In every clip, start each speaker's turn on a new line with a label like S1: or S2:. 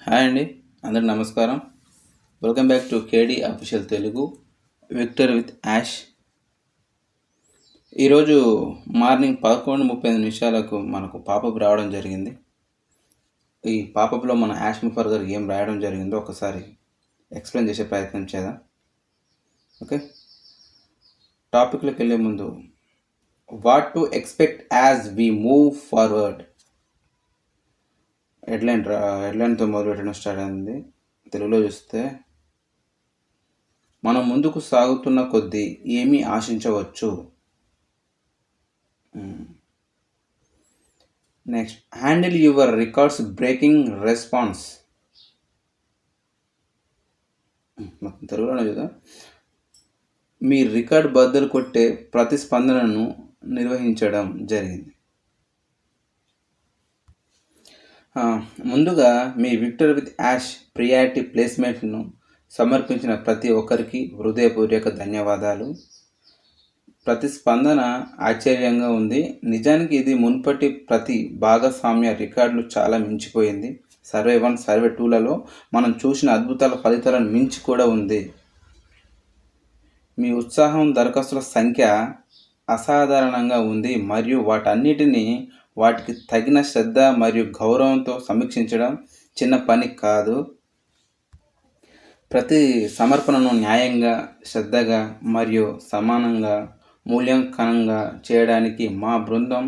S1: Hi అండి, అందరికి నమస్కారం. Welcome back to KD official Telugu victor with Yash. ఈరోజు మార్నింగ్ 11:35 మనకు పాపప్ రావడం జరిగింది. ఈ పాపప్లో మన యాష్ ముఫర్ గారు ఏం రాయడం జరిగిందో ఒకసారి ఎక్స్ప్లెయిన్ చేసే ప్రయత్నం చేద్దాం. ఓకే, టాపిక్లోకి వెళ్ళే ముందు what to expect as we move forward హెడ్లైన్తో మొదలుపెట్టడం స్టార్ట్ అయింది. తెలుగులో చూస్తే, మనం ముందుకు సాగుతున్న కొద్దీ ఏమి ఆశించవచ్చు. Next, handle your records breaking response. తెలుగులోనే చూద్దాం. మీ రికార్డ్ బద్దలు కొట్టే ప్రతిస్పందనను నిర్వహించడం జరిగింది. ముందుగా మీ విక్టర్ విత్ యాష్ ప్రియారిటీ ప్లేస్మెంట్ను సమర్పించిన ప్రతి ఒక్కరికి హృదయపూర్వక ధన్యవాదాలు. ప్రతిస్పందన ఆశ్చర్యంగా ఉంది. నిజానికి ఇది మునుపటి ప్రతి భాగస్వామ్య రికార్డులు చాలా మించిపోయింది. సర్వే 1, సర్వే 2లలో మనం చూసిన అద్భుతాల ఫలితాలను మించి కూడా ఉంది. మీ ఉత్సాహం, దరఖాస్తుల సంఖ్య అసాధారణంగా ఉంది మరియు వాటికి తగిన శ్రద్ధ మరియు గౌరవంతో సమీక్షించడం చిన్న పని కాదు. ప్రతి సమర్పణను న్యాయంగా, శ్రద్ధగా మరియు సమానంగా మూల్యాంకనంగా చేయడానికి మా బృందం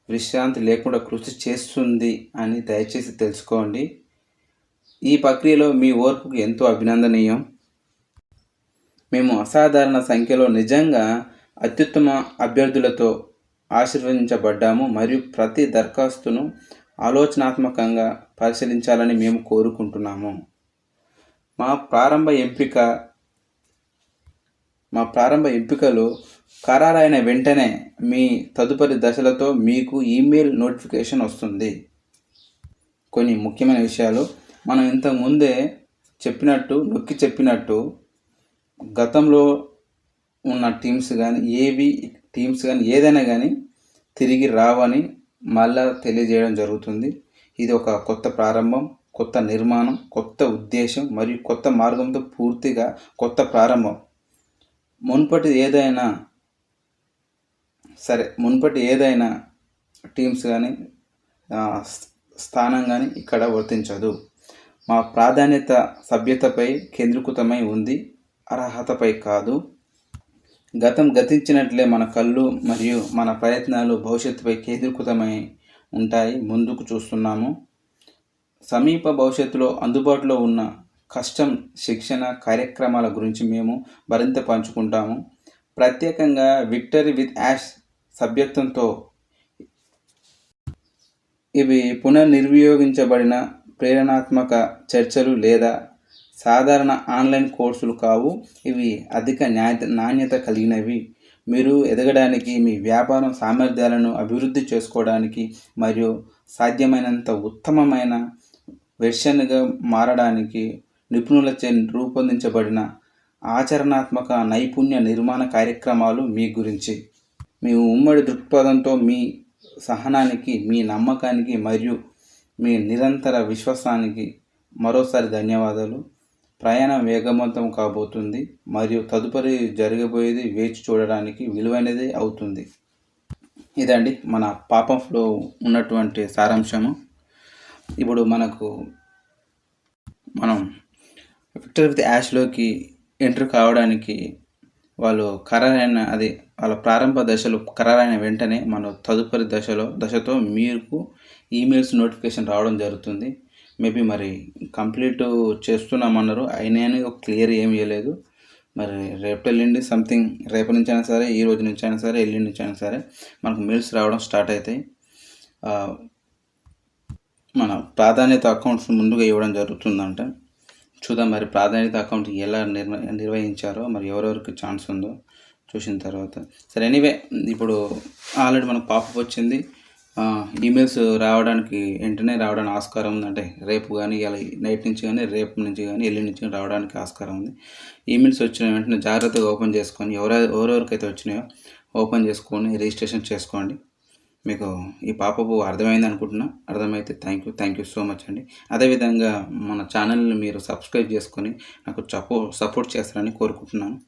S1: విశ్రాంతి లేకుండా కృషి చేస్తుంది అని దయచేసి తెలుసుకోండి. ఈ ప్రక్రియలో మీ ఓర్పుకు ఎంతో అభినందనీయం. మేము అసాధారణ సంఖ్యలో నిజంగా అత్యుత్తమ అభ్యర్థులతో ఆశీర్వదించబడ్డాము మరియు ప్రతి దరఖాస్తును ఆలోచనాత్మకంగా పరిశీలించాలని మేము కోరుకుంటున్నాము. మా ప్రారంభ ఎంపికలు ఖరారైన వెంటనే మీ తదుపరి దశలతో మీకు ఈమెయిల్ నోటిఫికేషన్ వస్తుంది. కొన్ని ముఖ్యమైన విషయాలు మనం ఇంతకుముందే నొక్కి చెప్పినట్టు గతంలో ఉన్న టీమ్స్ కానీ ఏదైనా కానీ తిరిగి రావని మళ్ళా తెలియజేయడం జరుగుతుంది. ఇది ఒక కొత్త ప్రారంభం, కొత్త నిర్మాణం, కొత్త ఉద్దేశం మరియు కొత్త మార్గంతో పూర్తిగా కొత్త ప్రారంభం. మునుపటి ఏదైనా టీమ్స్ కానీ స్థానం కానీ ఇక్కడ వర్తించదు. మా ప్రాధాన్యత సభ్యతపై కేంద్రీకృతమై ఉంది, అర్హతపై కాదు. గతించినట్లే మన కళ్ళు మరియు మన ప్రయత్నాలు భవిష్యత్తుపై కేంద్రీకృతమై ఉంటాయి. ముందుకు చూస్తున్నాము. సమీప భవిష్యత్తులో అందుబాటులో ఉన్న కస్టమ్ శిక్షణ కార్యక్రమాల గురించి మేము మరింత పంచుకుంటాము. ప్రత్యేకంగా విక్టరీ విత్ యాష్ సభ్యత్వంతో ఇవి పునర్నిర్వినియోగించబడిన ప్రేరణాత్మక చర్చలు లేదా సాధారణ ఆన్లైన్ కోర్సులు కావు. ఇవి అధిక నాణ్యత కలిగినవి. మీరు ఎదగడానికి, మీ వ్యాపారం సామర్థ్యాలను అభివృద్ధి చేసుకోవడానికి మరియు సాధ్యమైనంత ఉత్తమమైన వెర్షన్గా మారడానికి నిపుణులచే రూపొందించబడిన ఆచరణాత్మక నైపుణ్య నిర్మాణ కార్యక్రమాలు మీ గురించి. మీ ఉమ్మడి దృక్పథంతో, మీ సహనానికి, మీ నమ్మకానికి మరియు మీ నిరంతర విశ్వాసానికి మరోసారి ధన్యవాదాలు. ప్రయాణం వేగవంతం కాబోతుంది మరియు తదుపరి జరగబోయేది వేచి చూడడానికి విలువైనది అవుతుంది. ఇదండి మన పాపంలో ఉన్నటువంటి సారాంశము. ఇప్పుడు మనం విక్టర్ విత్ యాష్లోకి ఎంటర్ కావడానికి వాళ్ళ ప్రారంభ దశలు ఖరారైన వెంటనే మన తదుపరి దశతో మీకు ఈమెయిల్స్ నోటిఫికేషన్ రావడం జరుగుతుంది. మేబీ మరి కంప్లీట్ చేస్తున్నామన్నారు, అయినా క్లియర్ ఏమి ఇవ్వలేదు. మరి రేపటి నుంచి అయినా సరే, ఈ రోజు నుంచి అయినా సరే, ఎల్లుండి నుంచి అయినా సరే మనకు మెయిల్స్ రావడం స్టార్ట్ అవుతాయి. మన ప్రాధాన్యత అకౌంట్స్ ముందుగా ఇవ్వడం జరుగుతుందంట. చూద్దాం మరి ప్రాధాన్యత అకౌంట్ ఎలా నిర్వహించారో, మరి ఎవరెవరికి ఛాన్స్ ఉందో చూసిన తర్వాత. సరే, ఎనీవే ఇప్పుడు ఆల్రెడీ మనకు పాపప్ వచ్చింది. ఈమెయిల్స్ వెంటనే రావడానికి ఆస్కారం ఉంది. అంటే రేపు కానీ, ఇలా నైట్ నుంచి కానీ, రేపు నుంచి కానీ, ఎల్లుండి నుంచి కానీ రావడానికి ఆస్కారం ఉంది. ఈమెయిల్స్ వచ్చిన వెంటనే జాగ్రత్తగా ఓపెన్ చేసుకొని, ఎవరెవరికైతే వచ్చినాయో ఓపెన్ చేసుకొని రిజిస్ట్రేషన్ చేసుకోండి. మీకు ఈ పాపపు అర్థమైంది అనుకుంటున్నా. అర్థమైతే థ్యాంక్ యూ సో మచ్ అండి. అదేవిధంగా మన ఛానల్ని మీరు సబ్స్క్రైబ్ చేసుకొని నాకు సపోర్ట్ చేస్తారని కోరుకుంటున్నాను.